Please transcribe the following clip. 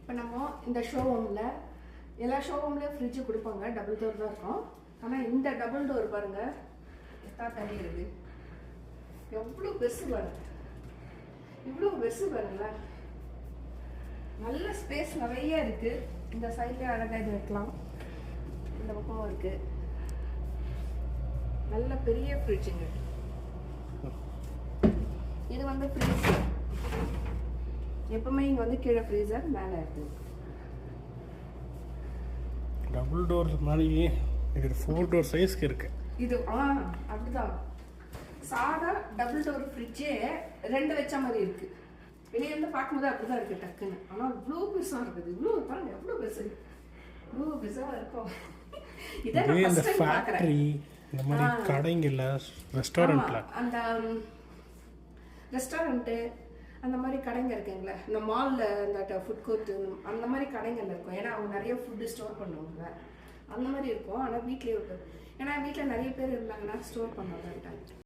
இப்போ நம்ம இந்த ஷோரூமில் எல்லா ஷோரூம்லேயும் ஃப்ரிட்ஜு கொடுப்பாங்க, டபுள் டோர் தான் இருக்கும். ஆனால் இந்த டபுள் டோர் பாருங்கள் எத்தா தண்ணி இருக்குது, எவ்வளோ பெருசு பாருங்க, இவ்வளோ பெருசு பாருங்களேன். நல்ல ஸ்பேஸ் நிறைய இருக்குது. இந்த சைட்லேயே அழகாக இது வைக்கலாம், இந்த பக்கமும் இருக்குது. நல்ல பெரிய ஃப்ரிட்ஜுங்க. இது வந்து ஃப்ரீசர், எப்பவுமே இங்கே வந்து கீழே ஃப்ரீசர் மேலே இருக்குது. டபுள் டோர் மாதிரி இது 4 டோர் சைஸ்க்கு இருக்கு இது. அப்படிதான் சாதா டபுள் டோர் ஃப்ரிட்ஜே 2 வச்ச மாதிரி இருக்கு. வெளியே இருந்து பார்க்கும்போது அப்படிதான் இருக்கு டக்குன்னு. ஆனால் இவ்வளோ பெருசாக இருக்குது. இவ்வளோ பாருங்க எவ்வளோ பெருசு, இவ்வளோ பெருசாக இருக்கும். இதான் இந்த ஃபேக்டரி இந்த மாதிரி கடைங்கள்ல ரெஸ்டாரண்ட்ல அந்த ரெஸ்டாரண்ட்டு அந்த மாதிரி கடைங்க இருக்குங்களே, இந்த மாலில் இந்த ஃபுட் கோர்ட்டு அந்த மாதிரி கடைங்கள் இருக்கும். ஏன்னா அவங்க நிறைய ஃபுட்டு ஸ்டோர் பண்ணுவாங்க, அந்த மாதிரி இருக்கும். ஆனால் வீட்லேயே இருக்கும். ஏன்னா வீட்டில் நிறைய பேர் இருந்தாங்கன்னா ஸ்டோர் பண்ணுவாங்க.